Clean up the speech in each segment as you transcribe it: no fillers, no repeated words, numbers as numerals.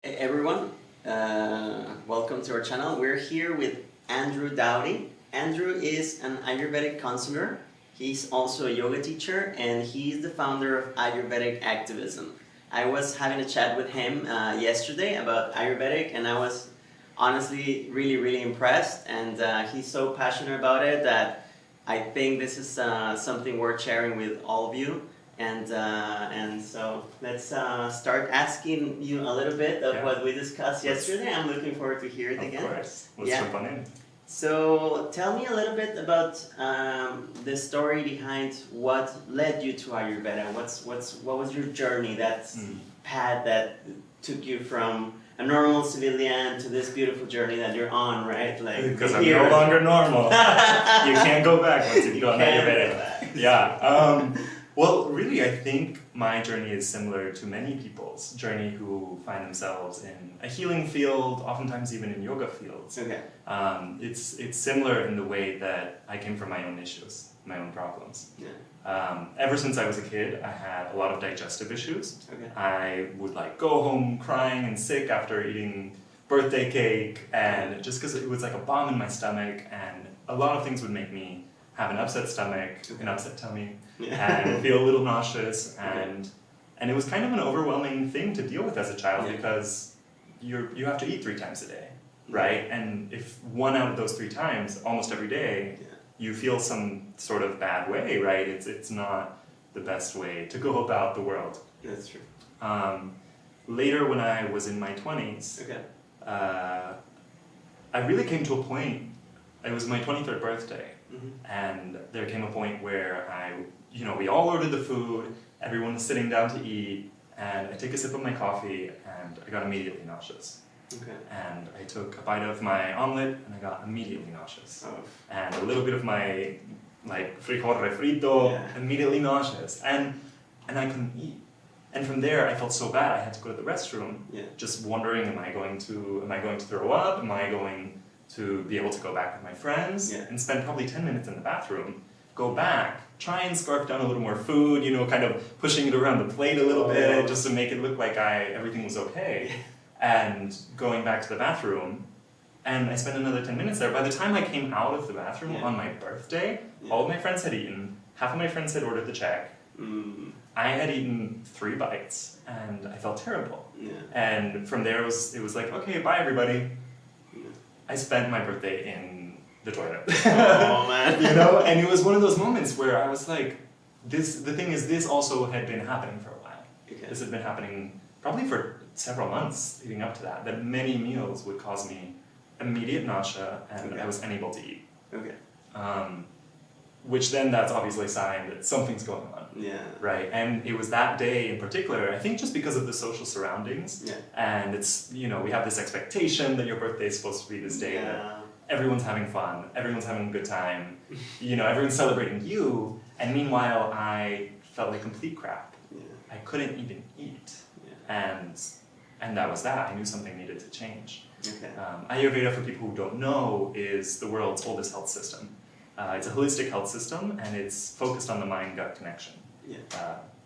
Hey everyone, welcome to our channel. We're here with Andrew Dowdy. Andrew is an Ayurvedic counselor. He's also a yoga teacher and he's the founder of Ayurvedic activism. I was having a chat with him yesterday about Ayurvedic and I was honestly really impressed, and he's so passionate about it that I think this is something worth sharing with all of you. And so let's start asking you a little bit of what we discussed yesterday. I'm looking forward to hear it again. Of course. Let's jump on in. So tell me a little bit about the story behind what led you to Ayurveda. What was your journey, that path that took you from a normal civilian to this beautiful journey that you're on, right? Like, because I'm no longer normal. You can't go back once you've gone Ayurvedic. Yeah. Well, really, I think my journey is similar to many people's journey who find themselves in a healing field, oftentimes even in yoga fields. Okay. It's similar in the way that I came from my own issues, my own problems. Yeah. Ever since I was a kid, I had a lot of digestive issues. Okay. I would go home crying and sick after eating birthday cake, and just because it was like a bomb in my stomach, and a lot of things would make me have an upset stomach, an upset tummy, and feel a little nauseous, and it was kind of an overwhelming thing to deal with as a child because you have to eat 3 times a day, right? And if one out of those 3 times, almost every day, you feel some sort of bad way, right? It's not the best way to go about the world. That's true. Later, when I was in my 20s, I really came to a point. It was my 23rd birthday, and there came a point where we all ordered the food, everyone was sitting down to eat, and I take a sip of my coffee, and I got immediately nauseous. Okay. And I took a bite of my omelet, and I got immediately nauseous. Oh. And a little bit of my frijol refrito, immediately nauseous, and I couldn't eat. And from there, I felt so bad. I had to go to the restroom, just wondering, am I going to throw up? Am I going to be able to go back with my friends? And spend probably 10 minutes in the bathroom, go back, try and scarf down a little more food, kind of pushing it around the plate a little bit, just to make it look like everything was okay. And going back to the bathroom, and I spent another 10 minutes there. By the time I came out of the bathroom on my birthday, all of my friends had eaten, half of my friends had ordered the check. I had eaten 3 bites, and I felt terrible. And from there, it was like, okay, bye everybody. I spent my birthday in the toilet. Oh man. And it was one of those moments where I was like, the thing is, this also had been happening for a while. This had been happening probably for several months leading up to that many meals would cause me immediate nausea, and I was unable to eat. Which then, that's obviously a sign that something's going on. Right? And it was that day in particular, I think just because of the social surroundings, and it's, we have this expectation that your birthday is supposed to be this day that everyone's having fun, everyone's having a good time, everyone's celebrating you, and meanwhile I felt like complete crap. I couldn't even eat. And that was that. I knew something needed to change. Ayurveda, for people who don't know, is the world's oldest health system. It's a holistic health system, and it's focused on the mind-gut connection.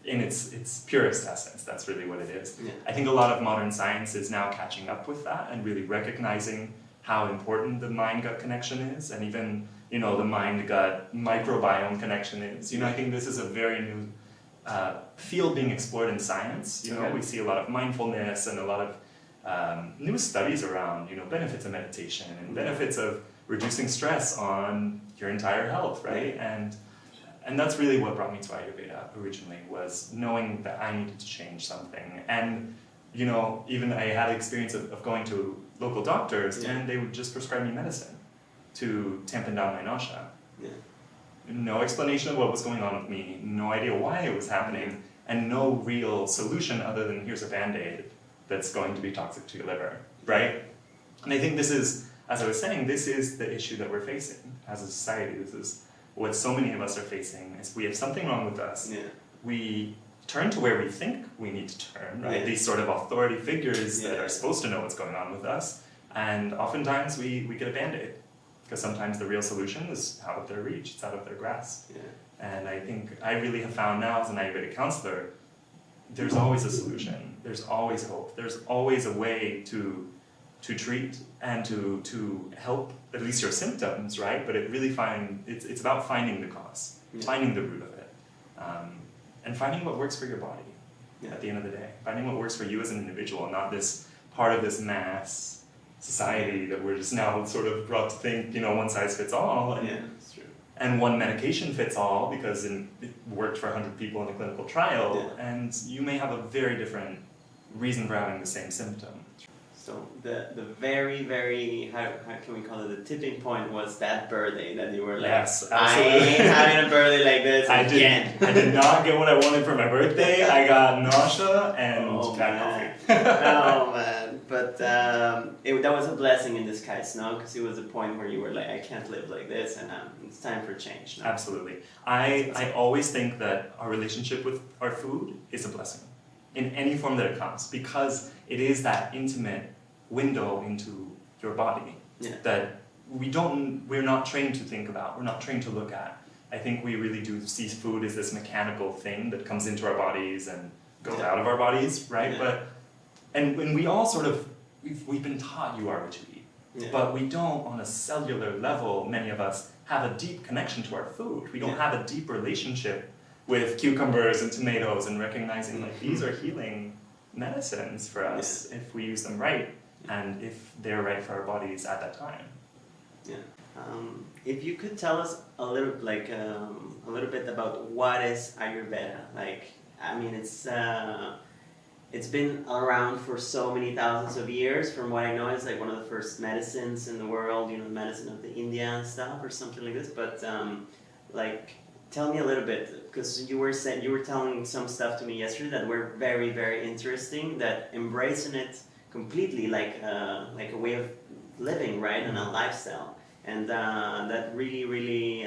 In its purest essence, that's really what it is. I think a lot of modern science is now catching up with that and really recognizing how important the mind-gut connection is, and even the mind-gut microbiome connection is. I think this is a very new field being explored in science. We see a lot of mindfulness and a lot of new studies around benefits of meditation and benefits of reducing stress on your entire health, right? And that's really what brought me to Ayurveda originally, was knowing that I needed to change something. And even I had the experience of going to local doctors, and they would just prescribe me medicine to tampen down my nausea. No explanation of what was going on with me, no idea why it was happening, and no real solution other than here's a Band-Aid that's going to be toxic to your liver, right? And I think this is, as I was saying, this is the issue that we're facing as a society. This is what so many of us are facing, is we have something wrong with us. We turn to where we think we need to turn, right? These sort of authority figures that are supposed to know what's going on with us, and oftentimes we get a Band-Aid, because sometimes the real solution is out of their reach, it's out of their grasp. And I think I really have found now, as an Ayurvedic counselor, there's always a solution. there's always hope. There's always a way to treat and to help at least your symptoms, right? But it's about finding the cause, finding the root of it, and finding what works for your body at the end of the day. Finding what works for you as an individual, not this part of this mass society that we're just now sort of brought to think, one size fits all. And, that's true. And one medication fits all because it worked for 100 people in a clinical trial, and you may have a very different reason for having the same symptom. So the very, very, how can we call it, the tipping point was that birthday that you were like, yes, I ain't having a birthday like this again. I did not get what I wanted for my birthday. I got nausea and bad coffee. Oh man, but that was a blessing in disguise, no? Because it was a point where you were like, I can't live like this, and it's time for change. No? Absolutely. I always think that our relationship with our food is a blessing in any form that it comes, because it is that intimate window into your body that we're not trained to think about, we're not trained to look at. I think we really do see food as this mechanical thing that comes into our bodies and goes out of our bodies, right? But and we all sort of we've been taught you are what you eat, but we don't, on a cellular level, many of us have a deep connection to our food. We don't have a deep relationship with cucumbers and tomatoes and recognizing like these are healing medicines for us if we use them right and if they're right for our bodies at that time. Yeah. If you could tell us a little bit about what is Ayurveda. Like, I mean, it's been around for so many thousands of years. From what I know, it's like one of the first medicines in the world. The medicine of the India and stuff, or something like this. But tell me a little bit, because you were telling some stuff to me yesterday that were very, very interesting. That embracing it completely, like a way of living, right, and a lifestyle, and that really, really,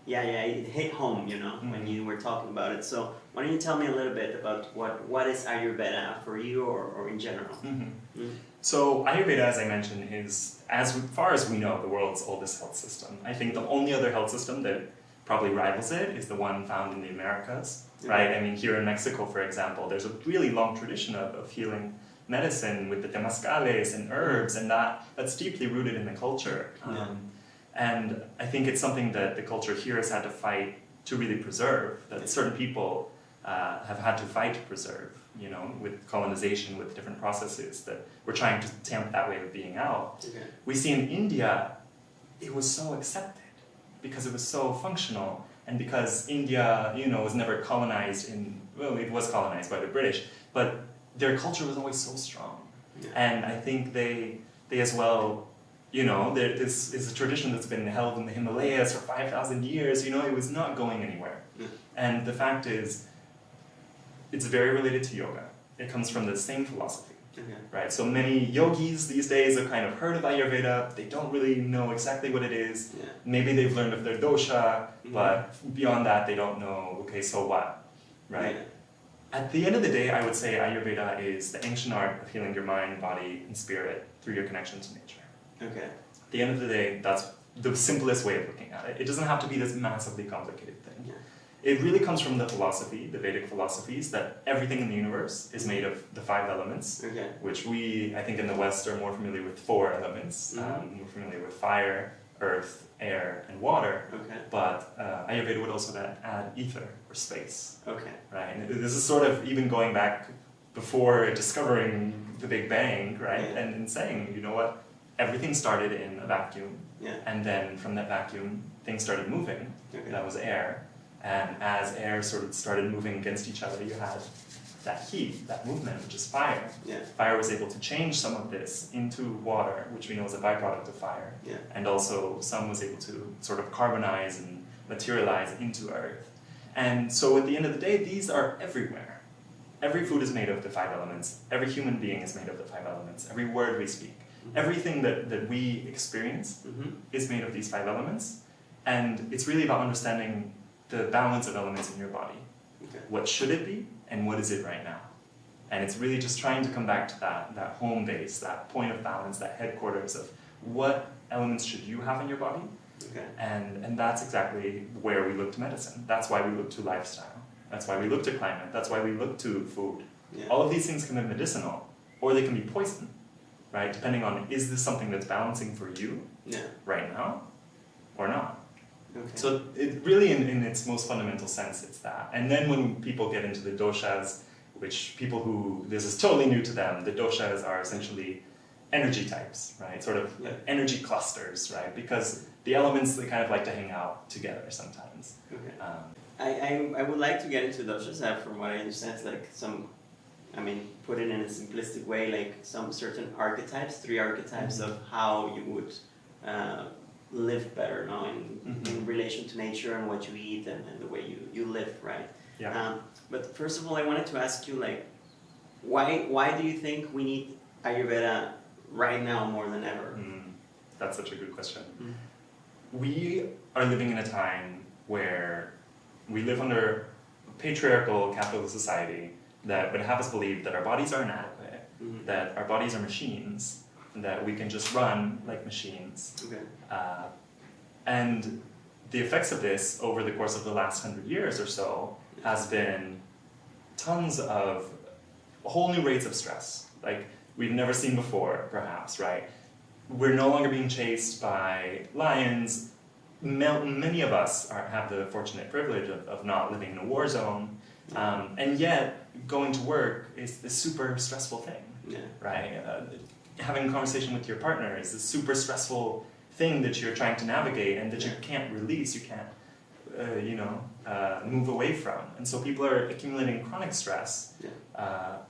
it hit home, when you were talking about it. So why don't you tell me a little bit about what is Ayurveda for you, or in general? So Ayurveda, as I mentioned, is, as far as we know, the world's oldest health system. I think the only other health system that probably rivals it is the one found in the Americas, right? I mean, here in Mexico, for example, there's a really long tradition of healing medicine with the temazcales and herbs, and that's deeply rooted in the culture. And I think it's something that the culture here has had to fight to really preserve, that certain people have had to fight to preserve, with colonization, with different processes that we're trying to tamp that way of being out. We see in India, it was so accepted because it was so functional, and because India, was never colonized it was colonized by the British, but their culture was always so strong. And I think they as well, this is a tradition that's been held in the Himalayas for 5,000 years, it was not going anywhere. And the fact is, it's very related to yoga. It comes from the same philosophy. Right? So many yogis these days have kind of heard of Ayurveda. They don't really know exactly what it is. Maybe they've learned of their dosha, but beyond that, they don't know, okay, so what? Right? At the end of the day, I would say Ayurveda is the ancient art of healing your mind, body, and spirit through your connection to nature. At the end of the day, that's the simplest way of looking at it. It doesn't have to be this massively complicated thing. It really comes from the philosophy, the Vedic philosophies, that everything in the universe is made of the 5 elements, which we, I think in the West, are more familiar with 4 elements. We're familiar with fire, earth, air, and water. But Ayurveda would also add ether, or space. Right? And this is sort of even going back before discovering the Big Bang, right? And saying, you know what, everything started in a vacuum, and then from that vacuum, things started moving. That was air. And as air sort of started moving against each other, you had that heat, that movement, which is fire. Fire was able to change some of this into water, which we know is a byproduct of fire. And also some was able to sort of carbonize and materialize into earth. And so at the end of the day, these are everywhere. Every food is made of the 5 elements. Every human being is made of the 5 elements. Every word we speak. Everything that we experience is made of these 5 elements. And it's really about understanding the balance of elements in your body. What should it be, and what is it right now? And it's really just trying to come back to that home base, that point of balance, that headquarters of what elements should you have in your body. And that's exactly where we look to medicine. That's why we look to lifestyle. That's why we look to climate. That's why we look to food. Yeah. All of these things can be medicinal, or they can be poison, right? Depending on, is this something that's balancing for you right now, or not? Okay. So it really, in its most fundamental sense, it's that. And then when people get into the doshas, which people who, this is totally new to them, the doshas are essentially energy types, right? Sort of energy clusters, right? Because the elements, they kind of like to hang out together sometimes. Okay. I would like to get into doshas. From what I understand, it's like some, put it in a simplistic way, like some certain archetypes, 3 archetypes of how you would live better, no? In relation to nature and what you eat and the way you live, right? Yeah. But first of all, I wanted to ask you, like, why do you think we need Ayurveda right now more than ever? That's such a good question. We are living in a time where we live under a patriarchal capitalist society that would have us believe that our bodies are inadequate, that our bodies are machines, that we can just run like machines. Okay. And the effects of this over the course of the last 100 years or so has been tons of whole new rates of stress, like we've never seen before, perhaps, right? We're no longer being chased by lions. Many of us have the fortunate privilege of not living in a war zone, and yet going to work is this super stressful thing, right? Having a conversation with your partner is this super stressful thing that you're trying to navigate and that you can't release, you can't, move away from. And so people are accumulating chronic stress,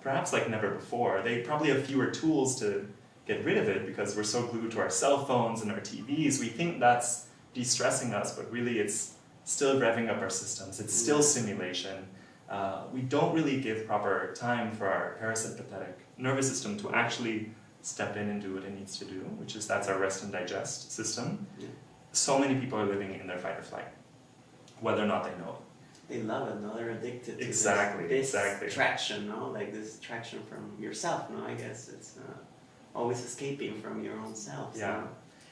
perhaps like never before. They probably have fewer tools to get rid of it because we're so glued to our cell phones and our TVs. We think that's de-stressing us, but really it's still revving up our systems. It's still simulation. We don't really give proper time for our parasympathetic nervous system to actually step in and do what it needs to do, that's our rest and digest system. So many people are living in their fight or flight, whether or not they know it. They love it, no? They're addicted to this traction, no? Like this traction from yourself, no? I guess it's always escaping from your own self. Yeah. So.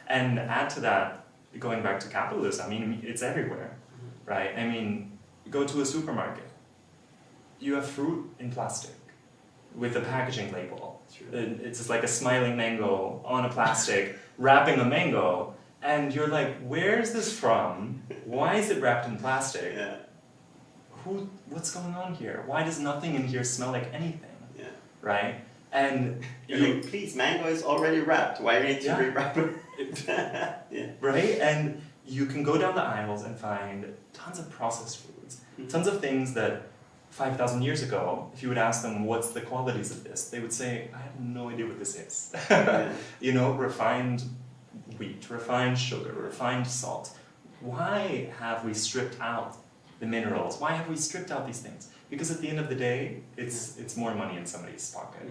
And add to that, going back to capitalism, it's everywhere, right? Go to a supermarket. You have fruit in plastic with a packaging label. It's just like a smiling mango on a plastic, wrapping a mango, and you're like, where's this from? Why is it wrapped in plastic? What's going on here? Why does nothing in here smell like anything? Right? And you're like, please, mango is already wrapped. Why do you need to rewrap it? Right? And you can go down the aisles and find tons of processed foods, tons of things that 5,000 years ago, if you would ask them what's the qualities of this, they would say, I have no idea what this is. Refined wheat, refined sugar, refined salt. Why have we stripped out the minerals? Why have we stripped out these things? Because at the end of the day, it's more money in somebody's pocket,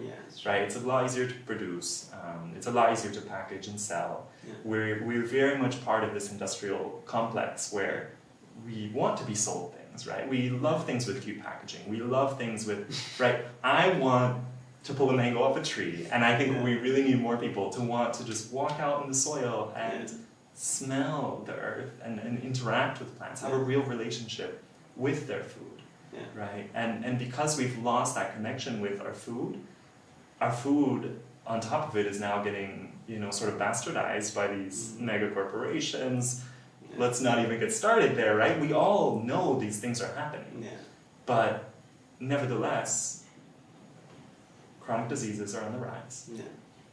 right? It's a lot easier to produce. It's a lot easier to package and sell. We're very much part of this industrial complex where we want to be sold things, right? We love things with cute packaging. We love things with, right? I want to pull a mango off a tree, and I think we really need more people to want to just walk out in the soil and smell the earth and interact with plants, have a real relationship with their food, right? And because we've lost that connection with our food on top of it is now getting, sort of bastardized by these mega corporations. Let's not even get started there, right? We all know these things are happening. But nevertheless, chronic diseases are on the rise.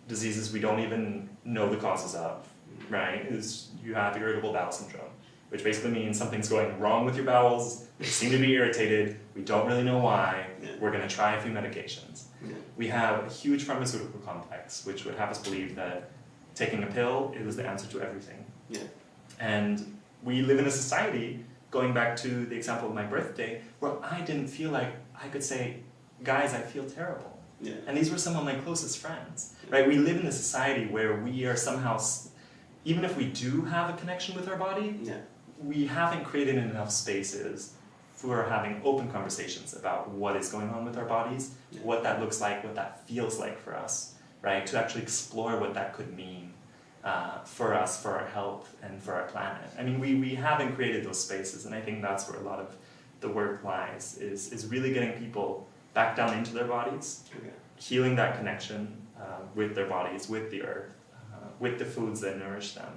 Diseases we don't even know the causes of, right? You have irritable bowel syndrome, which basically means something's going wrong with your bowels, they seem to be irritated, we don't really know why, we're going to try a few medications. We have a huge pharmaceutical complex, which would have us believe that taking a pill is the answer to everything. And we live in a society, going back to the example of my birthday, where I didn't feel like I could say, guys, I feel terrible. And these were some of my closest friends, right? We live in a society where we are somehow, even if we do have a connection with our body, we haven't created enough spaces for having open conversations about what is going on with our bodies, what that looks like, what that feels like for us, right? To actually explore what that could mean for us, for our health, and for our planet. We haven't created those spaces, and I think that's where a lot of the work lies, is really getting people back down into their bodies, healing that connection with their bodies, with the earth, with the foods that nourish them,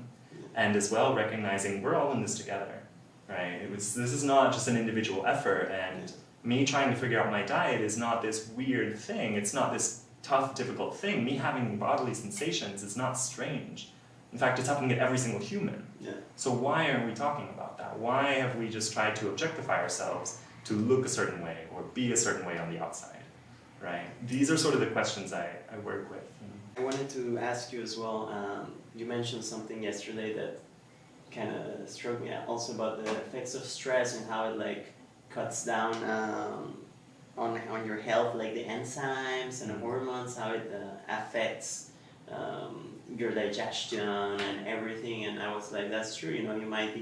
and as well recognizing we're all in this together, right? This is not just an individual effort, and me trying to figure out my diet is not this weird thing, it's not this tough, difficult thing. Me having bodily sensations is not strange. In fact, it's happening to every single human. So why aren't we talking about that? Why have we just tried to objectify ourselves to look a certain way or be a certain way on the outside, right? These are sort of the questions I work with. I wanted to ask you as well, you mentioned something yesterday that kind of struck me also about the effects of stress and how it like cuts down on your health, like the enzymes and the hormones, how it affects your digestion and everything. And I was like, that's true, you know,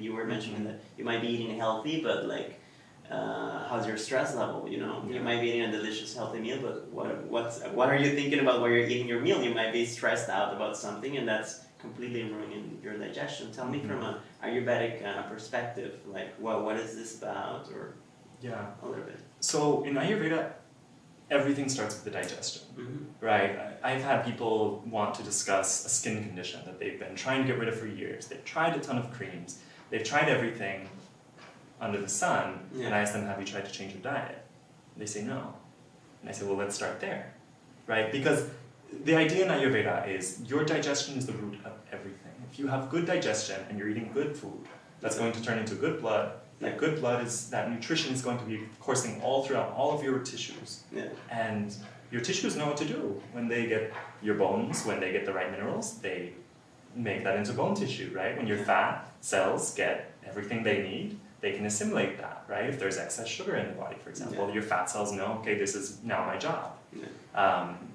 you were mentioning that you might be eating healthy, but like how's your stress level, you know? You might be eating a delicious healthy meal, but what are you thinking about while you're eating your meal? You might be stressed out about something, and that's completely ruining your digestion. Tell me from an Ayurvedic perspective, like what is this about, or a little bit. So in Ayurveda, everything starts with the digestion, right? I've had people want to discuss a skin condition that they've been trying to get rid of for years. They've tried a ton of creams. They've tried everything under the sun, and I ask them, have you tried to change your diet? They say no. And I say, well, let's start there, right? Because the idea in Ayurveda is your digestion is the root of everything. If you have good digestion and you're eating good food, that's going to turn into good blood. That good blood that nutrition is going to be coursing all throughout all of your tissues. And your tissues know what to do. When they get your bones, when they get the right minerals, they make that into bone tissue, right? When your fat cells get everything they need, they can assimilate that, right? If there's excess sugar in the body, for example, your fat cells know, okay, this is now my job.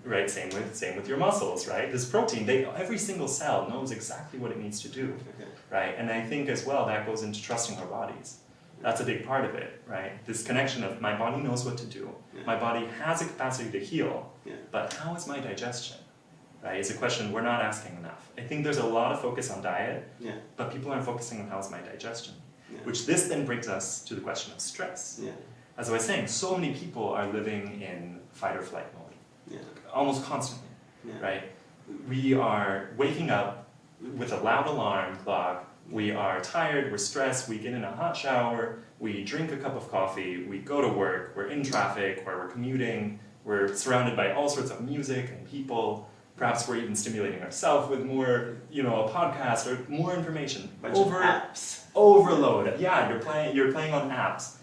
Right, same with your muscles, right? This protein, every single cell knows exactly what it needs to do, right? And I think as well that goes into trusting our bodies. That's a big part of it, right? This connection of my body knows what to do. My body has a capacity to heal, but how is my digestion? Right? It's a question we're not asking enough. I think there's a lot of focus on diet, but people aren't focusing on how's my digestion. Which this then brings us to the question of stress. As I was saying, so many people are living in fight or flight mode, almost constantly, right? We are waking up with a loud alarm clock. We are tired, we're stressed, we get in a hot shower, we drink a cup of coffee, we go to work, we're in traffic, or we're commuting, we're surrounded by all sorts of music and people. Perhaps we're even stimulating ourselves with more, a podcast or more information. Apps. Overload. Yeah, you're playing on apps.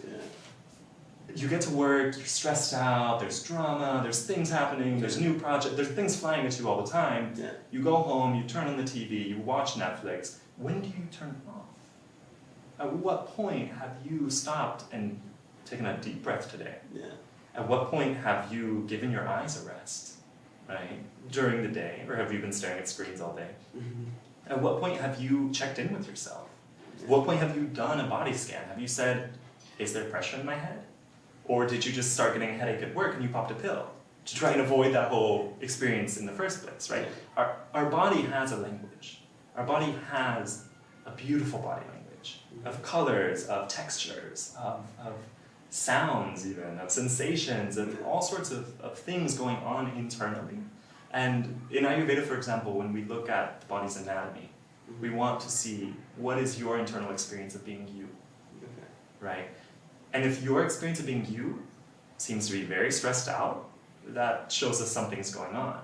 You get to work, you're stressed out, there's drama, there's things happening, there's new projects, there's things flying at you all the time. You go home, you turn on the TV, you watch Netflix. When do you turn it off? At what point have you stopped and taken a deep breath today? At what point have you given your eyes a rest, right, during the day? Or have you been staring at screens all day? At what point have you checked in with yourself? At what point have you done a body scan? Have you said, is there pressure in my head? Or did you just start getting a headache at work and you popped a pill to try and avoid that whole experience in the first place, right? Our body has a language. Our body has a beautiful body language of colors, of textures, of sounds even, of sensations, of all sorts of things going on internally. And in Ayurveda, for example, when we look at the body's anatomy, we want to see what is your internal experience of being you, right? And if your experience of being you seems to be very stressed out, that shows us something's going on,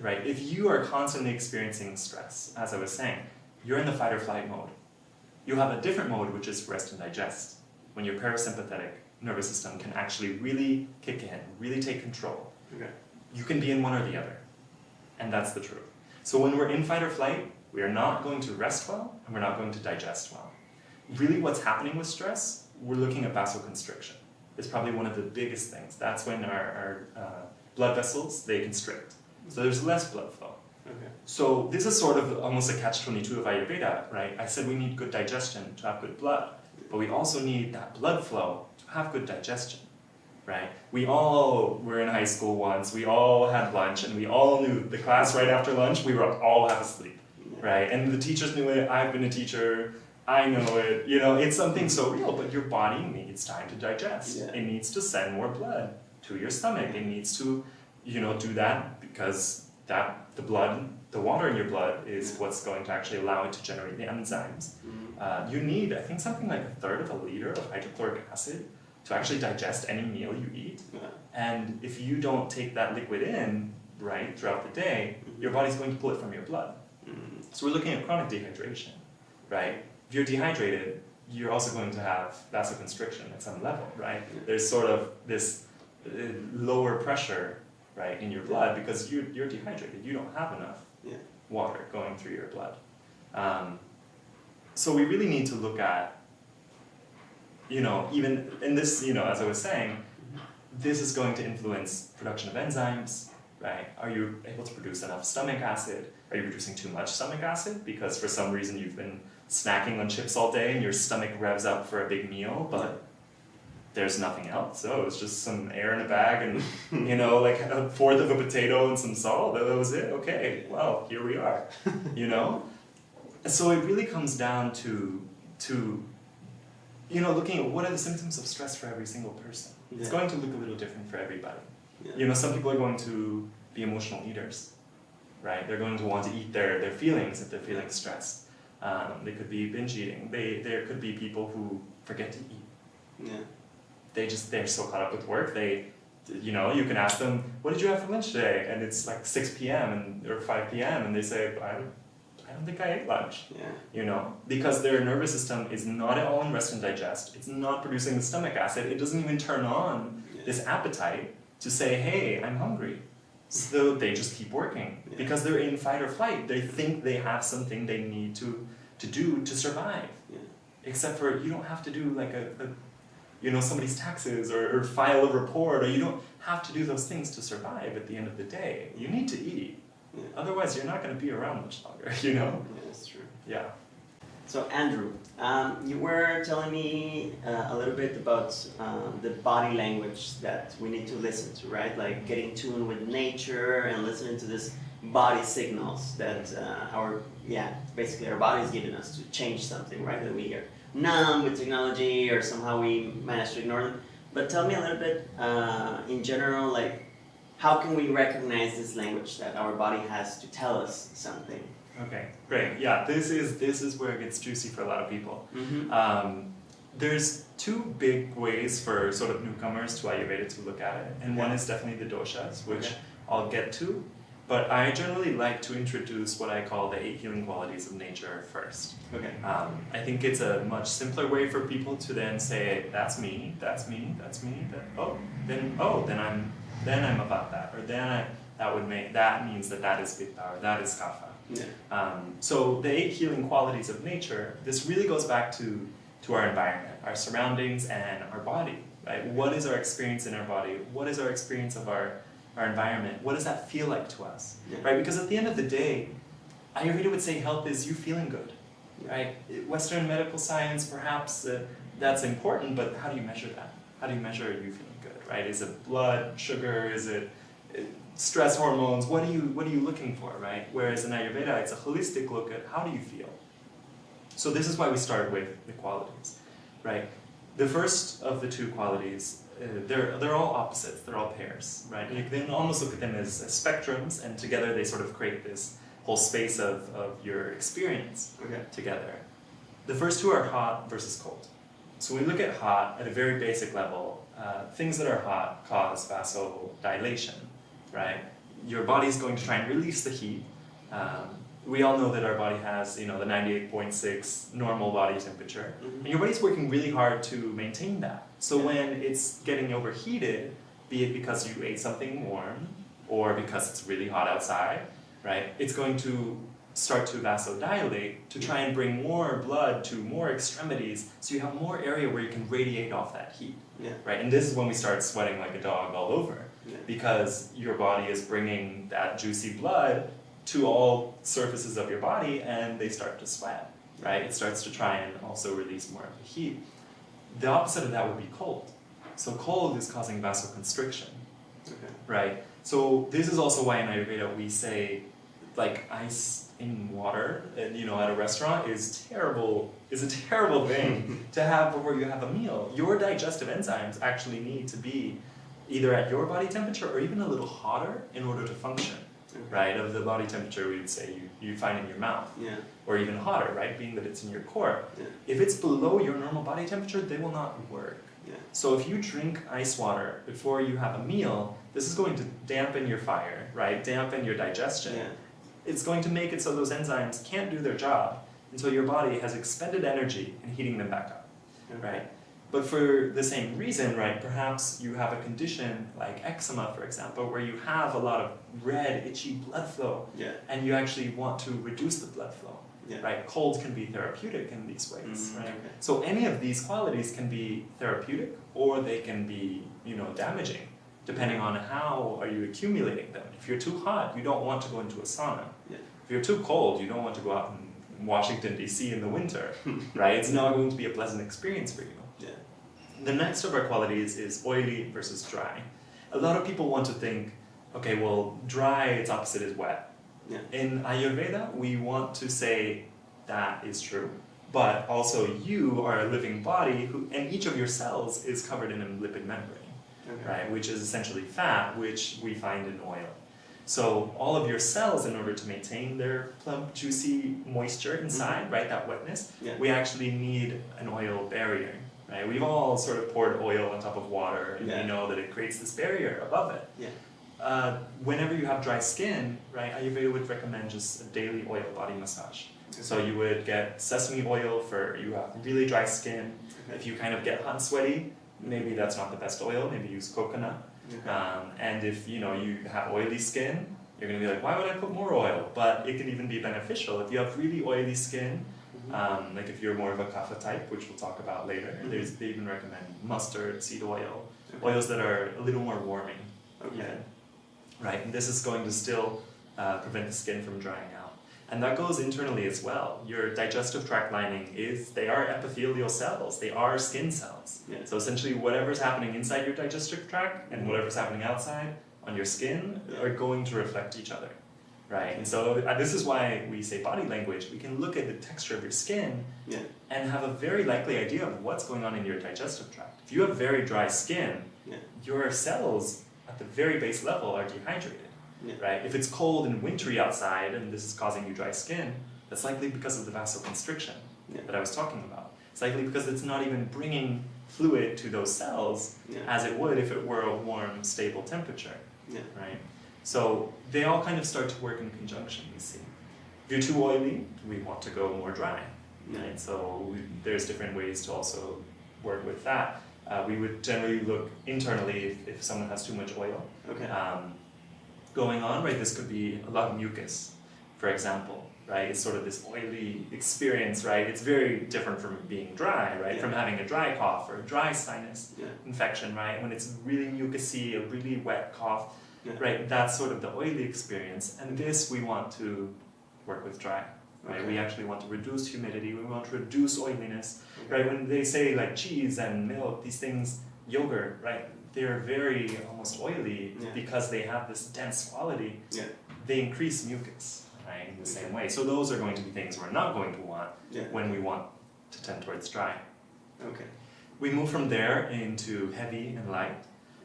right? If you are constantly experiencing stress, as I was saying, you're in the fight or flight mode. You have a different mode, which is rest and digest, when your parasympathetic nervous system can actually really kick in, really take control. You can be in one or the other, and that's the truth. So when we're in fight or flight, we are not going to rest well, and we're not going to digest well. Really what's happening with stress, we're looking at vasoconstriction. It's probably one of the biggest things. That's when our blood vessels, they constrict. So there's less blood flow. So this is sort of almost a catch-22 of Ayurveda, right? I said we need good digestion to have good blood, but we also need that blood flow to have good digestion, right? We all were in high school once, we all had lunch, and we all knew the class right after lunch, we were all half asleep, right? And the teachers knew it, I've been a teacher, I know it, it's something so real, but your body needs time to digest. It needs to send more blood, to your stomach. It needs to, do that because the water in your blood is what's going to actually allow it to generate the enzymes. You need, I think, something like 1/3 of a liter of hydrochloric acid to actually digest any meal you eat. And if you don't take that liquid in, right, throughout the day, your body's going to pull it from your blood. So we're looking at chronic dehydration, right? If you're dehydrated, you're also going to have vasoconstriction at some level, right? There's sort of this lower pressure, right, in your blood because you're dehydrated. You don't have enough water going through your blood. So we really need to look at, even in this, as I was saying, this is going to influence production of enzymes, right? Are you able to produce enough stomach acid? Are you producing too much stomach acid because for some reason you've been snacking on chips all day and your stomach revs up for a big meal, but there's nothing else? So it's just some air in a bag and, like 1/4 of a potato and some salt. That was it. Okay, well, here we are, So it really comes down to looking at what are the symptoms of stress for every single person. It's going to look a little different for everybody. Some people are going to be emotional eaters, right? They're going to want to eat their feelings if they're feeling stressed. They could be binge eating. There could be people who forget to eat. They're so caught up with work. You can ask them, what did you have for lunch today? And it's like 6 p.m. or 5 p.m. and they say, I don't think I ate lunch. Because their nervous system is not at all in rest and digest. It's not producing the stomach acid. It doesn't even turn on this appetite to say, hey, I'm hungry. So they just keep working because they're in fight or flight. They think they have something they need to do to survive. Except for you don't have to do like somebody's taxes or file a report, or you don't have to do those things to survive at the end of the day. You need to eat. Otherwise, you're not going to be around much longer, Yeah, that's true. Yeah. So, Andrew, you were telling me a little bit about the body language that we need to listen to, right? Like getting tuned with nature and listening to this body signals that basically our body is giving us to change something, right? That we are numb with technology or somehow we manage to ignore them. But tell me a little bit in general, like, how can we recognize this language that our body has to tell us something? Okay, great. Yeah, this is where it gets juicy for a lot of people. There's 2 big ways for sort of newcomers to Ayurveda to look at it, and one is definitely the doshas, which I'll get to. But I generally like to introduce what I call the 8 healing qualities of nature first. I think it's a much simpler way for people to then say, that's me, that's me, that's me. Then I'm about that, or that means that is Pitta, or that is Kapha. So the 8 healing qualities of nature, this really goes back to our environment, our surroundings, and our body. Right? What is our experience in our body? What is our experience of our environment? What does that feel like to us? Right? Because at the end of the day, Ayurveda would say health is you feeling good. Right? Western medical science, perhaps that's important, but how do you measure that? How do you measure you feeling good? Right? Is it blood, sugar? Is it stress hormones? What are you looking for? Right? Whereas in Ayurveda, it's a holistic look at how do you feel. So this is why we start with the qualities, right? The first of the 2 qualities, they're all opposites. They're all pairs, right? You can almost look at them as spectrums, and together they sort of create this whole space of your experience together. The first 2 are hot versus cold. So we look at hot at a very basic level. Things that are hot cause vasodilation, right? Your body's going to try and release the heat. We all know that our body has, the 98.6 normal body temperature, and your body's working really hard to maintain that. So when it's getting overheated, be it because you ate something warm or because it's really hot outside, right? It's going to start to vasodilate to try and bring more blood to more extremities, so you have more area where you can radiate off that heat, right? And this is when we start sweating like a dog all over, because your body is bringing that juicy blood to all surfaces of your body, and they start to sweat, right? It starts to try and also release more of the heat. The opposite of that would be cold. So cold is causing vasoconstriction, right? So this is also why in Ayurveda we say, like, ice in water, at a restaurant is a terrible thing to have before you have a meal. Your digestive enzymes actually need to be either at your body temperature or even a little hotter in order to function. Right, of the body temperature we would say you find in your mouth, or even hotter, right, being that it's in your core. If it's below your normal body temperature, they will not work. So if you drink ice water before you have a meal, this is going to dampen your fire, right, dampen your digestion. It's going to make it so those enzymes can't do their job until your body has expended energy in heating them back up, right? But for the same reason, right, perhaps you have a condition like eczema, for example, where you have a lot of red, itchy blood flow, and you actually want to reduce the blood flow, right? Cold can be therapeutic in these ways, right? So any of these qualities can be therapeutic, or they can be, damaging, depending on how are you accumulating them. If you're too hot, you don't want to go into a sauna. If you're too cold, you don't want to go out in Washington, D.C. in the winter, right? It's not going to be a pleasant experience for you. The next of our qualities is oily versus dry. A lot of people want to think, okay, well, dry, its opposite is wet. In Ayurveda, we want to say that is true, but also you are a living body, and each of your cells is covered in a lipid membrane, right, which is essentially fat, which we find in oil. So all of your cells, in order to maintain their plump, juicy moisture inside, right, that wetness, we actually need an oil barrier. Right? We've all sort of poured oil on top of water, and we know that it creates this barrier above it. Whenever you have dry skin, right, Ayurveda would recommend just a daily oil body massage. So you would get sesame oil for you have really dry skin. If you kind of get hot and sweaty, maybe that's not the best oil. Maybe use coconut. And if you have oily skin, you're going to be like, why would I put more oil? But it can even be beneficial if you have really oily skin. Like if you're more of a Kapha type, which we'll talk about later, they even recommend mustard, seed oil, oils that are a little more warming. Right, and this is going to still prevent the skin from drying out. And that goes internally as well. Your digestive tract lining they are epithelial cells, they are skin cells. So essentially whatever's happening inside your digestive tract and whatever's happening outside on your skin are going to reflect each other. Right, and so this is why we say body language. We can look at the texture of your skin and have a very likely idea of what's going on in your digestive tract. If you have very dry skin, your cells at the very base level are dehydrated. Right? If it's cold and wintry outside and this is causing you dry skin, that's likely because of the vasoconstriction that I was talking about. It's likely because it's not even bringing fluid to those cells as it would if it were a warm, stable temperature. Right? So they all kind of start to work in conjunction, you see. If you're too oily, we want to go more dry. Right? So there's different ways to also work with that. We would generally look internally if someone has too much oil going on, right? This could be a lot of mucus, for example, right? It's sort of this oily experience, right? It's very different from being dry, right? From having a dry cough or a dry sinus infection, right? When it's really mucusy, a really wet cough, right? That's sort of the oily experience. And this we want to work with dry, right? We actually want to reduce humidity, we want to reduce oiliness, right? When they say like cheese and milk, these things, yogurt, right? They're very almost oily because they have this dense quality. They increase mucus, right, in the same way. So those are going to be things we're not going to want when we want to tend towards dry. We move from there into heavy and light.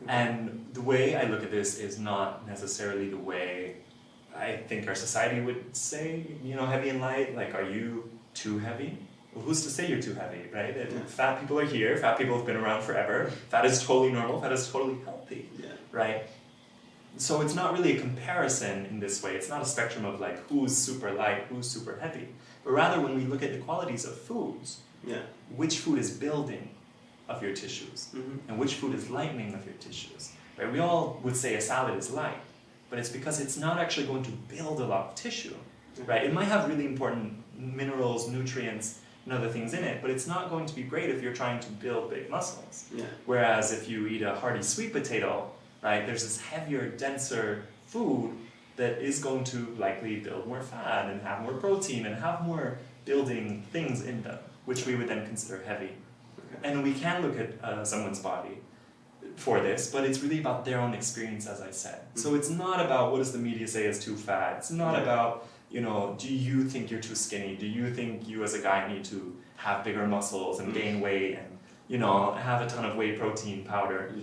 And the way I look at this is not necessarily the way I think our society would say, heavy and light. Like, are you too heavy? Well, who's to say you're too heavy, right? Fat people are here, fat people have been around forever, fat is totally normal, fat is totally healthy, right? So it's not really a comparison in this way, it's not a spectrum of like who's super light, who's super heavy, but rather when we look at the qualities of foods, which food is building of your tissues, and which food is lightening of your tissues, right? We all would say a salad is light, but it's because it's not actually going to build a lot of tissue, right? It might have really important minerals, nutrients, and other things in it, but it's not going to be great if you're trying to build big muscles. Whereas if you eat a hearty sweet potato, right, there's this heavier, denser food that is going to likely build more fat and have more protein and have more building things in them, which we would then consider heavy. And we can look at someone's body for this, but it's really about their own experience, as I said. So it's not about what does the media say is too fat. It's not about do you think you're too skinny? Do you think you as a guy need to have bigger muscles and gain weight and, have a ton of whey protein powder?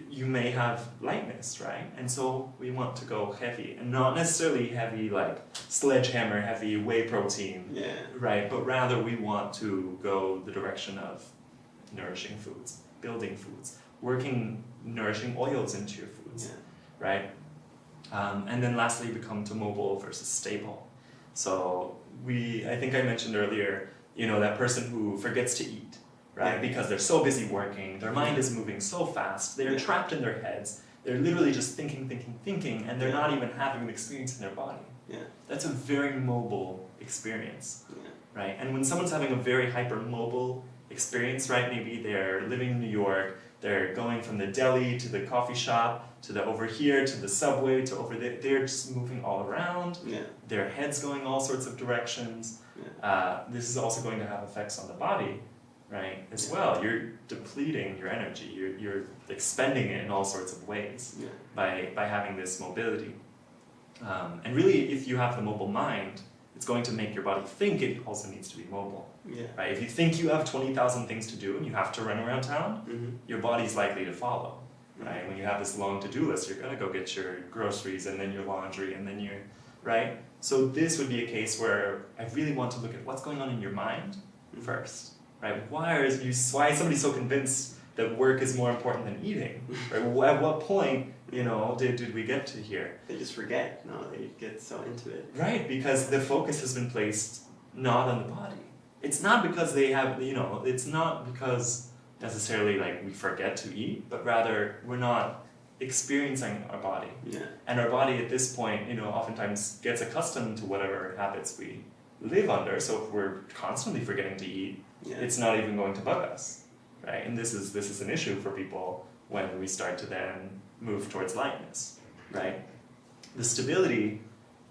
you may have lightness, right? And so we want to go heavy, and not necessarily heavy like sledgehammer heavy whey protein, right? But rather we want to go the direction of nourishing foods, building foods, working nourishing oils into your foods, right? And then lastly, we come to mobile versus stable. So I think I mentioned earlier, that person who forgets to eat, right? Because they're so busy working, their mind is moving so fast, they're trapped in their heads, they're literally just thinking, and they're not even having an experience in their body. That's a very mobile experience, right? And when someone's having a very hypermobile experience, right? Maybe they're living in New York, they're going from the deli to the coffee shop, to the over here, to the subway, to over there. They're just moving all around. Their head's going all sorts of directions. This is also going to have effects on the body, right? As well. You're depleting your energy. You're expending it in all sorts of ways by having this mobility. And really, if you have the mobile mind, it's going to make your body think it also needs to be mobile. Right? If you think you have 20,000 things to do and you have to run around town, your body's likely to follow. Right? When you have this long to-do list, you're going to go get your groceries and then your laundry and then right? So this would be a case where I really want to look at what's going on in your mind first. Right? Why is somebody so convinced that work is more important than eating? Right? At what point, did we get to here? They just forget. No, they get so into it. Right, because the focus has been placed not on the body. It's not because they have, it's not because necessarily like we forget to eat, but rather we're not experiencing our body. And our body at this point, oftentimes gets accustomed to whatever habits we live under. So if we're constantly forgetting to eat, it's not even going to bug us, right? And this is an issue for people when we start to then move towards lightness, right? The stability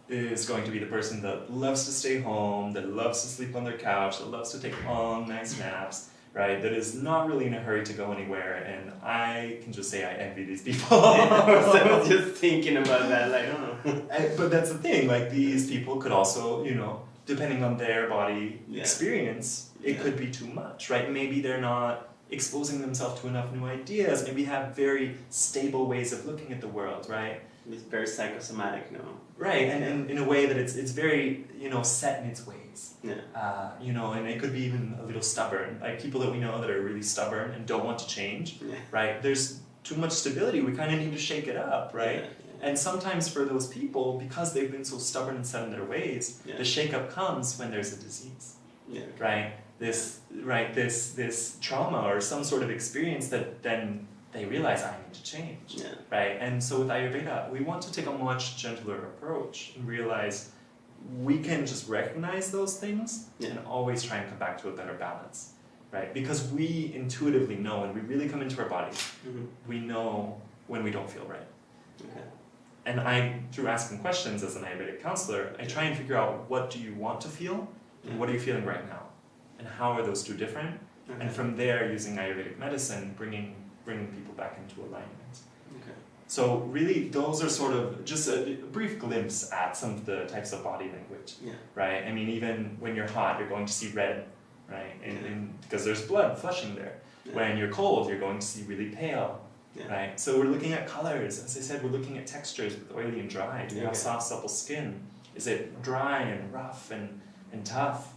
is going to be the person that loves to stay home, that loves to sleep on their couch, that loves to take long, nice naps, right? That is not really in a hurry to go anywhere. And I can just say I envy these people. I was just thinking about that, like, oh. But that's the thing, like these people could also, depending on their body experience, it could be too much, right? Maybe they're not exposing themselves to enough new ideas, maybe have very stable ways of looking at the world, right? It's very psychosomatic, no? Right, and in a way that it's very, set in its ways. And it could be even a little stubborn. Like people that we know that are really stubborn and don't want to change, right? There's too much stability, we kind of need to shake it up, right? And sometimes for those people, because they've been so stubborn and set in their ways, the shake-up comes when there's a disease, right? This trauma or some sort of experience that then they realize I need to change, right? And so with Ayurveda, we want to take a much gentler approach and realize we can just recognize those things and always try and come back to a better balance, right? Because we intuitively know, when we really come into our bodies, we know when we don't feel right. And through asking questions as an Ayurvedic counselor, I try and figure out what do you want to feel and what are you feeling right now? And how are those two different? And from there, using Ayurvedic medicine, bringing people back into alignment. So really, those are sort of just a brief glimpse at some of the types of body language, right? I mean, even when you're hot, you're going to see red, right? And because there's blood flushing there. When you're cold, you're going to see really pale, right? So we're looking at colors. As I said, we're looking at textures with oily and dry. Do you have soft, supple skin? Is it dry and rough and tough?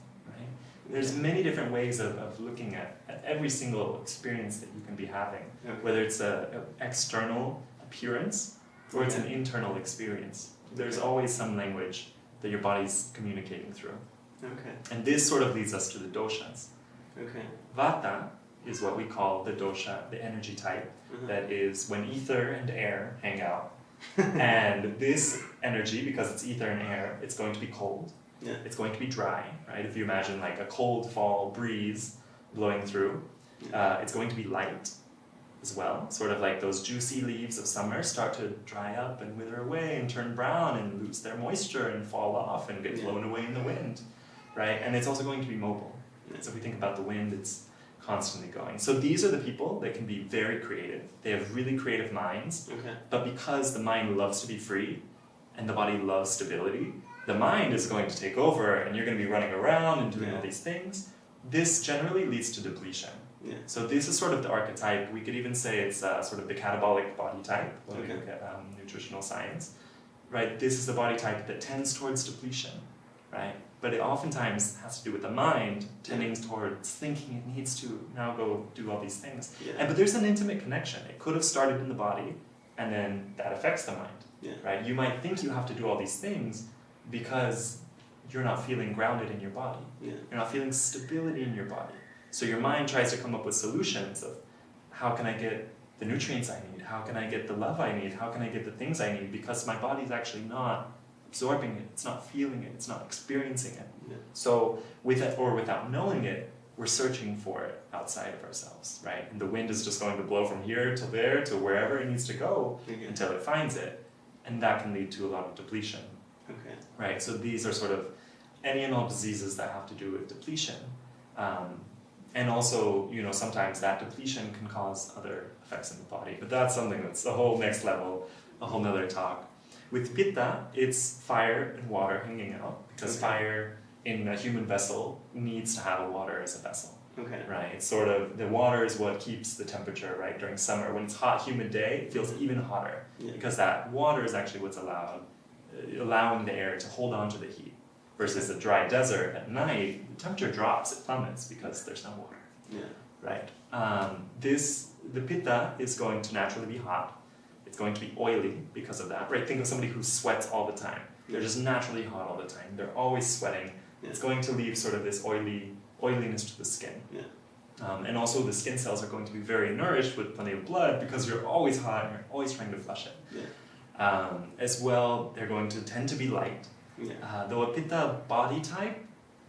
There's many different ways of looking at every single experience that you can be having, whether it's an external appearance or it's an internal experience. There's always some language that your body's communicating through. And this sort of leads us to the doshas. Vata is what we call the dosha, the energy type, that is when ether and air hang out. And this energy, because it's ether and air, it's going to be cold. It's going to be dry, right? If you imagine like a cold fall breeze blowing through, it's going to be light as well. Sort of like those juicy leaves of summer start to dry up and wither away and turn brown and lose their moisture and fall off and get blown away in the wind, right? And it's also going to be mobile. So if we think about the wind, it's constantly going. So these are the people that can be very creative. They have really creative minds, but because the mind loves to be free and the body loves stability, the mind is going to take over and you're going to be running around and doing all these things. This generally leads to depletion, Yeah. So this is sort of the archetype. We could even say it's sort of the catabolic body type when we look at nutritional science, right? This is the body type that tends towards depletion, right? But it oftentimes has to do with the mind tending towards thinking it needs to now go do all these things. Yeah. But there's an intimate connection. It could have started in the body, and then that affects the mind, right? You might think you have to do all these things because you're not feeling grounded in your body. Yeah. You're not feeling stability in your body. So your mind tries to come up with solutions of how can I get the nutrients I need? How can I get the love I need? How can I get the things I need? Because my body's actually not absorbing it, it's not feeling it, it's not experiencing it. Yeah. So with it or without knowing it, we're searching for it outside of ourselves, right? And the wind is just going to blow from here to there to wherever it needs to go until it finds it. And that can lead to a lot of depletion. Okay. Right? So these are sort of any and all diseases that have to do with depletion. And also, you know, sometimes that depletion can cause other effects in the body. But that's something that's a whole next level, a whole nother talk. With Pitta, it's fire and water hanging out, because fire in a human vessel needs to have a water as a vessel. Okay. Right? It's sort of, the water is what keeps the temperature, right? During summer, when it's hot, humid day, it feels even hotter, because that water is actually what's allowing the air to hold on to the heat. Versus a dry desert at night, the temperature drops, it plummets because there's no water. Yeah. Right? The Pitta is going to naturally be hot. It's going to be oily because of that, right? Think of somebody who sweats all the time. They're just naturally hot all the time. They're always sweating. It's going to leave sort of this oiliness to the skin. And also the skin cells are going to be very nourished with plenty of blood because you're always hot and you're always trying to flush it. As well, they're going to tend to be light. Though a Pitta body type,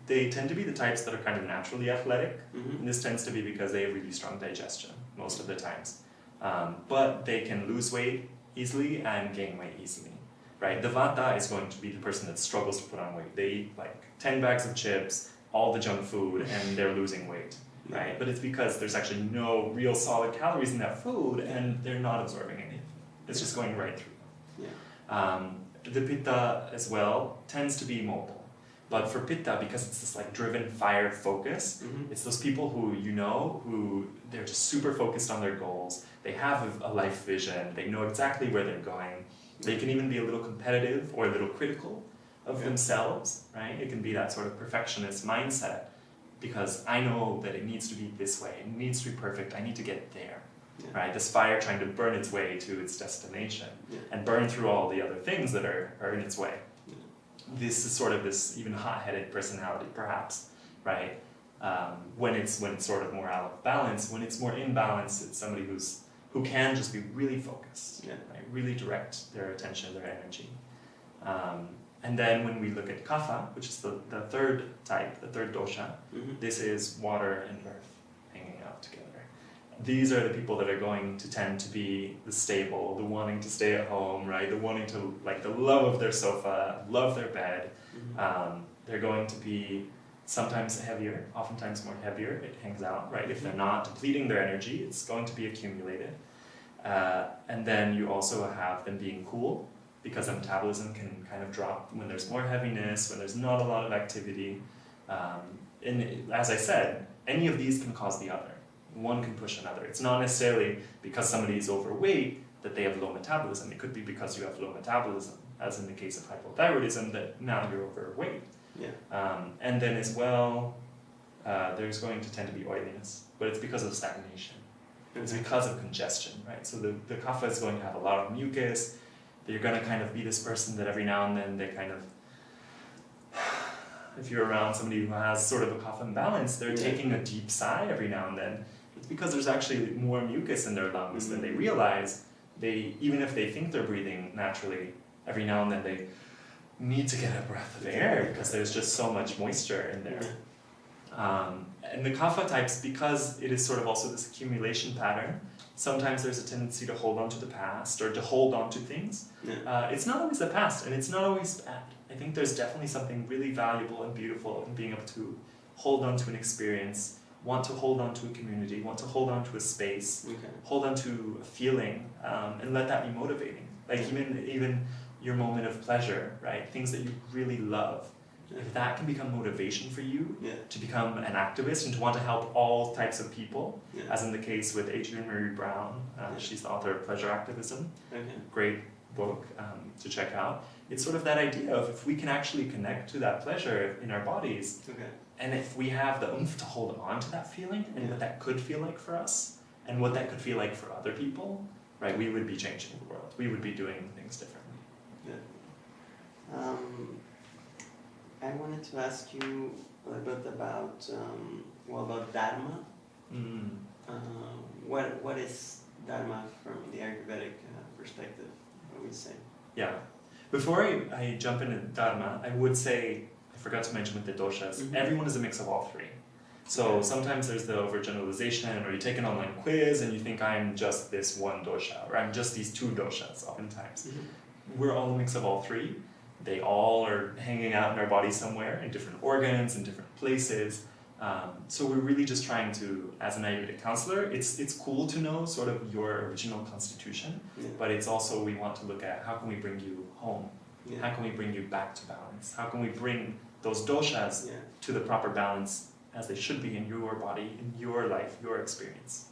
they tend to be the types that are kind of naturally athletic. And this tends to be because they have really strong digestion most of the times. But they can lose weight easily and gain weight easily, right? The Vata is going to be the person that struggles to put on weight. They eat like 10 bags of chips, all the junk food, and they're losing weight, right? But it's because there's actually no real solid calories in that food, and they're not absorbing anything. It's just going right through them. The Pitta as well tends to be mobile. But for Pitta, because it's this like driven fire focus, it's those people who they're just super focused on their goals. They have a life vision. They know exactly where they're going. They can even be a little competitive or a little critical of themselves, right? It can be that sort of perfectionist mindset because I know that it needs to be this way. It needs to be perfect. I need to get there, right? This fire trying to burn its way to its destination and burn through all the other things that are in its way. This is sort of this even hot-headed personality, perhaps, right? When it's sort of more out of balance, when it's more in balance, it's somebody who can just be really focused, right? Really direct their attention, their energy. And then when we look at Kapha, which is the third type, the third dosha, this is water and earth hanging out together. These are the people that are going to tend to be the stable, the wanting to stay at home, right? The wanting to, like, the love of their sofa, love their bed. They're going to be sometimes heavier, oftentimes more heavier. It hangs out, right? If they're not depleting their energy, it's going to be accumulated. And then you also have them being cool, because the metabolism can kind of drop when there's more heaviness, when there's not a lot of activity. And as I said, any of these can cause the other. One can push another. It's not necessarily because somebody is overweight that they have low metabolism. It could be because you have low metabolism, as in the case of hypothyroidism, that now you're overweight. And then as well, there's going to tend to be oiliness, but it's because of stagnation. It's because of congestion, right? So the kapha is going to have a lot of mucus. You're going to kind of be this person that every now and then they kind of, if you're around somebody who has sort of a kapha imbalance, they're taking a deep sigh every now and then. It's because there's actually more mucus in their lungs than they realize. Even if they think they're breathing naturally, every now and then they need to get a breath of air because there's just so much moisture in there. And the kapha types, because it is sort of also this accumulation pattern, sometimes there's a tendency to hold on to the past or to hold on to things. It's not always the past, and it's not always bad. I think there's definitely something really valuable and beautiful in being able to hold on to an experience, want to hold on to a community, want to hold on to a space, hold on to a feeling, and let that be motivating. Like even your moment of pleasure, right? Things that you really love. if that can become motivation for you to become an activist and to want to help all types of people, as in the case with Adrienne Marie Brown, she's the author of Pleasure Activism, great book to check out. It's sort of that idea of if we can actually connect to that pleasure in our bodies, and if we have the oomph to hold on to that feeling and what that could feel like for us, and what that could feel like for other people, right, we would be changing the world. We would be doing things differently. I wanted to ask you a little bit about, about Dharma. What is Dharma from the Ayurvedic perspective, what would you say? Yeah. Before I jump into Dharma, I would say, I forgot to mention with the doshas, everyone is a mix of all three. So sometimes there's the overgeneralization, or you take an online quiz and you think I'm just this one dosha, or I'm just these two doshas oftentimes. We're all a mix of all three. They all are hanging out in our body somewhere, in different organs, in different places. So we're really just trying to, as an Ayurvedic counselor, it's cool to know sort of your original constitution, but it's also, we want to look at how can we bring you home? How can we bring you back to balance? How can we bring those doshas to the proper balance as they should be in your body, in your life, your experience?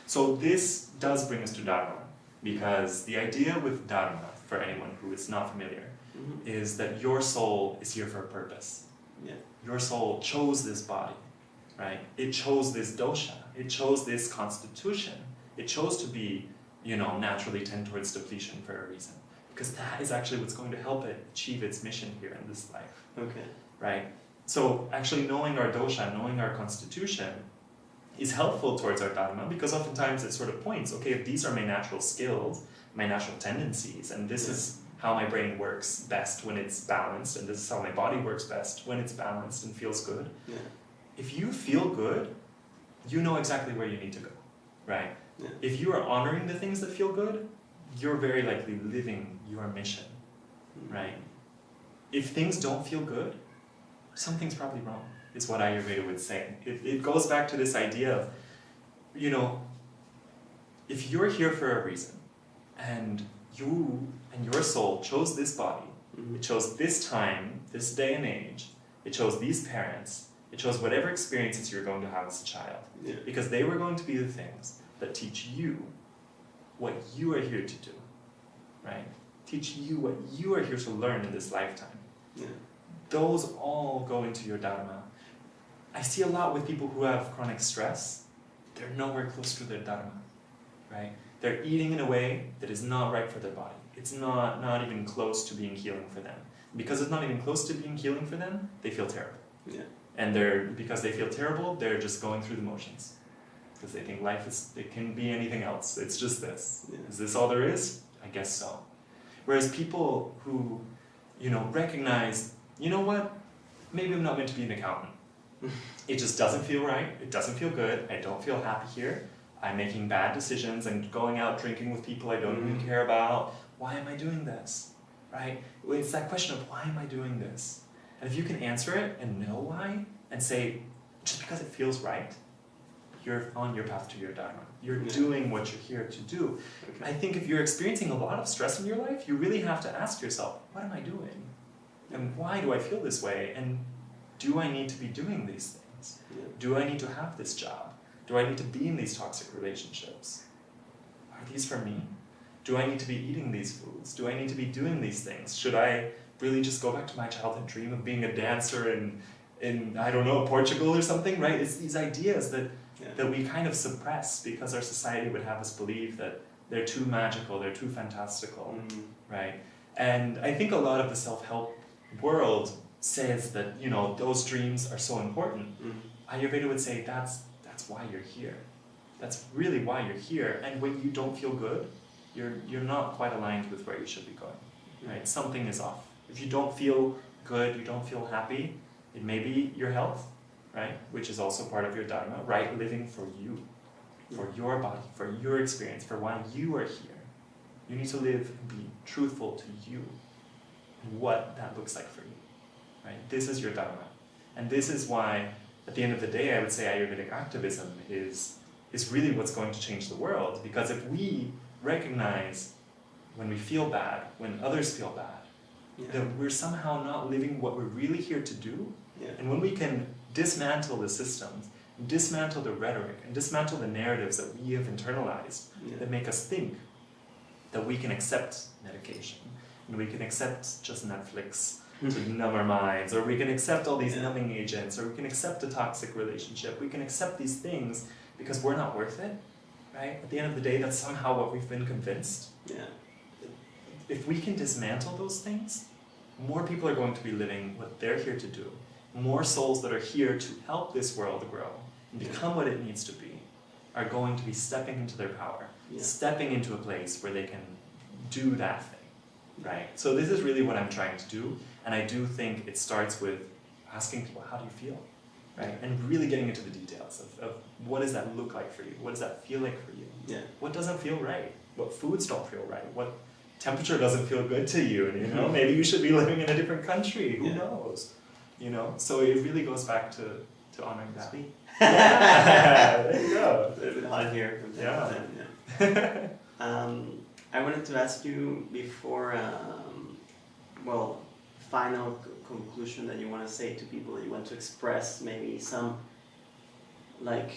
So this does bring us to Dharma, because the idea with Dharma, for anyone who is not familiar, is that your soul is here for a purpose. Your soul chose this body, right? It chose this dosha. It chose this constitution. It chose to be, naturally tend towards depletion for a reason. Because that is actually what's going to help it achieve its mission here in this life. Right? So actually knowing our dosha, knowing our constitution, is helpful towards our dharma, because oftentimes it sort of points, okay, if these are my natural skills, my natural tendencies, and this is how my brain works best when it's balanced, and this is how my body works best when it's balanced and feels good. If you feel good, you know exactly where you need to go, right? If you are honoring the things that feel good, you're very likely living your mission, right? If things don't feel good, something's probably wrong, is what Ayurveda would say. It goes back to this idea of, if you're here for a reason, and you and your soul chose this body, it chose this time, this day and age, it chose these parents, it chose whatever experiences you're going to have as a child, because they were going to be the things that teach you what you are here to do, right? Teach you what you are here to learn in this lifetime. Those all go into your dharma. I see a lot with people who have chronic stress, they're nowhere close to their dharma, right? They're eating in a way that is not right for their body. It's not even close to being healing for them. Because it's not even close to being healing for them, they feel terrible. And because they feel terrible, they're just going through the motions. Because they think life it can be anything else. It's just this. Is this all there is? I guess so. Whereas people who, recognize, you know what? Maybe I'm not meant to be an accountant. It just doesn't feel right. It doesn't feel good. I don't feel happy here. I'm making bad decisions. I'm going out drinking with people I don't even care about. Why am I doing this? Right? It's that question of why am I doing this? And if you can answer it and know why, and say, just because it feels right, you're on your path to your dharma. You're doing what you're here to do. I think if you're experiencing a lot of stress in your life, you really have to ask yourself, what am I doing? And why do I feel this way? And do I need to be doing these things? Do I need to have this job? Do I need to be in these toxic relationships? Are these for me? Do I need to be eating these foods? Do I need to be doing these things? Should I really just go back to my childhood dream of being a dancer in I don't know, Portugal or something, right? It's these ideas that we kind of suppress because our society would have us believe that they're too magical, they're too fantastical, right? And I think a lot of the self-help world says that, those dreams are so important. Ayurveda would say that's why you're here. That's really why you're here. And when you don't feel good, you're not quite aligned with where you should be going, right? Something is off. If you don't feel good, you don't feel happy, it may be your health, right? Which is also part of your dharma, right? Living for you, for your body, for your experience, for why you are here. You need to live and be truthful to you and what that looks like for you, right? This is your dharma. And this is why, at the end of the day, I would say Ayurvedic activism is really what's going to change the world. Because if we recognize when we feel bad, when others feel bad, that we're somehow not living what we're really here to do. Yeah. And when we can dismantle the systems, dismantle the rhetoric, and dismantle the narratives that we have internalized that make us think that we can accept medication, and we can accept just Netflix to numb our minds, or we can accept all these numbing agents, or we can accept a toxic relationship, we can accept these things because we're not worth it, right? At the end of the day, that's somehow what we've been convinced. Yeah. If we can dismantle those things, more people are going to be living what they're here to do. More souls that are here to help this world grow and become what it needs to be are going to be stepping into their power, stepping into a place where they can do that thing, right? So this is really what I'm trying to do, and I do think it starts with asking people, how do you feel, right? And really getting into the details of what does that look like for you? What does that feel like for you? Yeah. What doesn't feel right? What foods don't feel right? What temperature doesn't feel good to you? And, you know, maybe you should be living in a different country. Who knows? You know, so it really goes back to honoring that. Yeah, there you go. A little bit hot here. I wanted to ask you before, final conclusion that you want to say to people, that you want to express maybe some, like,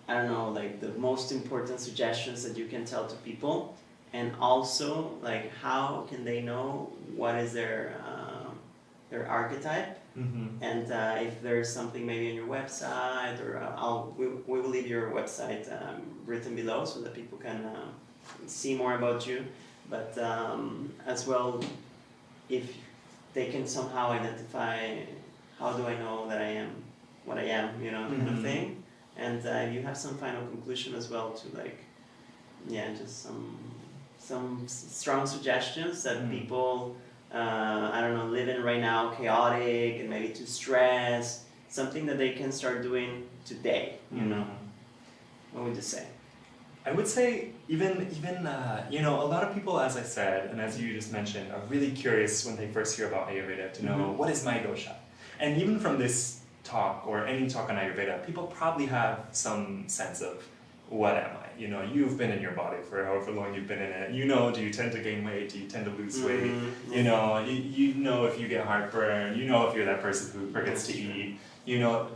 I don't know, like the most important suggestions that you can tell to people, and also like how can they know what is their archetype, and if there's something maybe on your website, or we will leave your website written below so that people can see more about you, but as well, if they can somehow identify, how do I know that I am what I am, you know, kind of thing, and you have some final conclusion as well to, like, just some strong suggestions that people, I don't know, living right now chaotic and maybe too stressed, something that they can start doing today, you know. What would you say? I would say even you know, a lot of people, as I said, and as you just mentioned, are really curious when they first hear about Ayurveda to know what is my dosha. And even from this talk or any talk on Ayurveda, people probably have some sense of what am I? You know, you've been in your body for however long you've been in it. You know, do you tend to gain weight? Do you tend to lose weight? You know, you know if you get heartburn. You know if you're that person who forgets to eat. You know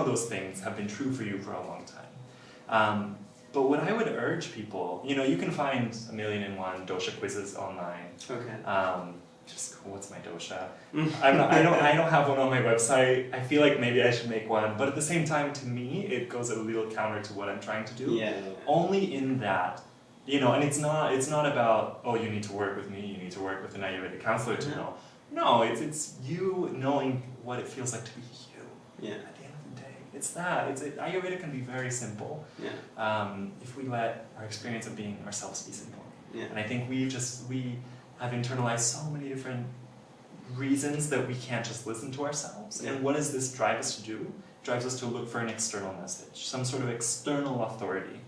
those things have been true for you for a long time. But what I would urge people, you know, you can find 1,000,001 dosha quizzes online. Okay. Just what's my dosha? I don't have one on my website. I feel like maybe I should make one, but at the same time, to me, it goes a little counter to what I'm trying to do. Only in that, you know, and it's not about, oh, you need to work with me, you need to work with an Ayurvedic counselor to know. No, it's you knowing what it feels like to be you. At the end of the day, it's that. Ayurveda can be very simple. If we let our experience of being ourselves be simple. And I think we have internalized so many different reasons that we can't just listen to ourselves. And what does this drive us to do? It drives us to look for an external message, some sort of external authority,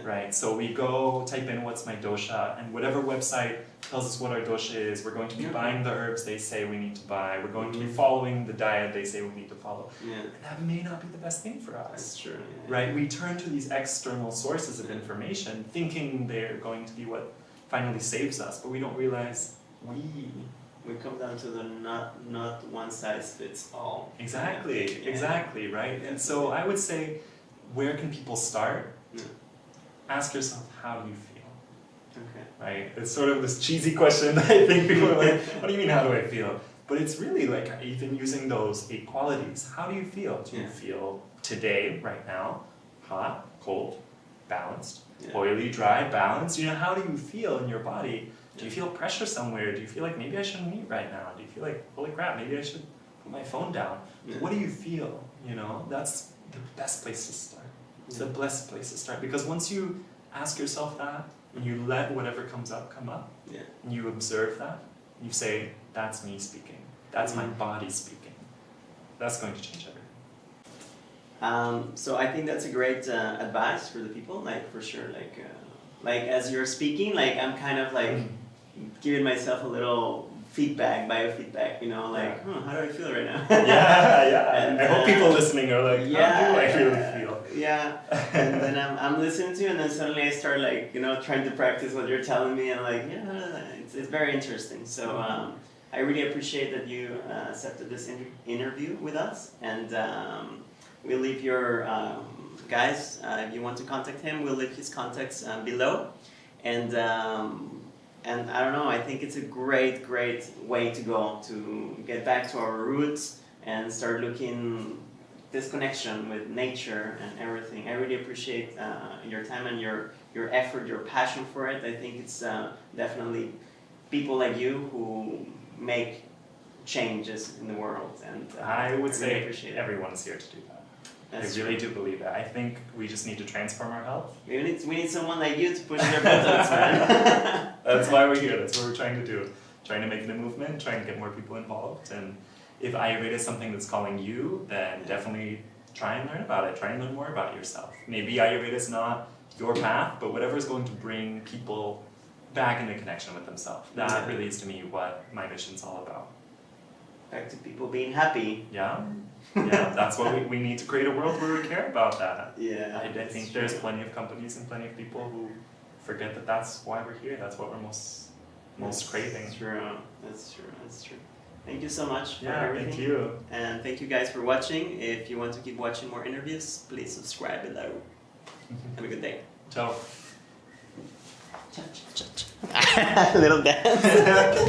right? So we go type in what's my dosha, and whatever website tells us what our dosha is, we're going to be buying the herbs they say we need to buy, we're going to be following the diet they say we need to follow. And that may not be the best thing for us. That's true. Right? We turn to these external sources of information thinking they're going to be what finally saves us, but we don't realize we come down to the not one size fits all. Exactly, right? And so I would say, where can people start? Ask yourself, how do you feel? Right? It's sort of this cheesy question that I think people are like, what do you mean, how do I feel? But it's really like even using those 8 qualities. How do you feel? Do you feel today, right now, hot, cold, balanced? Oily, dry, balanced? You know, how do you feel in your body? Do you feel pressure somewhere? Do you feel like maybe I shouldn't eat right now? Do you feel like, holy crap, maybe I should put my phone down? What do you feel? You know, that's the best place to start. It's the best place to start, because once you ask yourself that, and you let whatever comes up come up, and you observe that, you say, that's me speaking. That's my body speaking. That's going to change everything. So I think that's a great advice for the people, like for sure, like as you're speaking, like I'm kind of like giving myself a little biofeedback, you know, like, how do I feel right now? And I hope people listening are like, how do I really feel? And then I'm listening to you, and then suddenly I start, like, you know, trying to practice what you're telling me, and like, it's very interesting. So I really appreciate that you accepted this interview with us, and we'll leave your guys, if you want to contact him, we'll leave his contacts below, and I don't know, I think it's a great way to go to get back to our roots and start looking this connection with nature and everything. I really appreciate your time and your effort, your passion for it. I think it's definitely people like you who make changes in the world, and I would say appreciate everyone's here to do that. That's I really do believe that. I think we just need to transform our health. We need someone like you to push their buttons, man. That's why we're here. That's what we're trying to do. Trying to make it a movement, trying to get more people involved. And if Ayurveda is something that's calling you, then definitely try and learn about it. Try and learn more about yourself. Maybe Ayurveda is not your path, but whatever is going to bring people back into connection with themselves. That really is to me what my mission's all about. Back to people being happy. Yeah. Yeah, that's what we need to create a world where we care about that. Yeah. I think there's plenty of companies and plenty of people who forget that that's why we're here. That's what we're most craving. That's true. That's true. Thank you so much for everything. Thank you. And thank you guys for watching. If you want to keep watching more interviews, please subscribe below. Have a good day. Ciao. Little dance.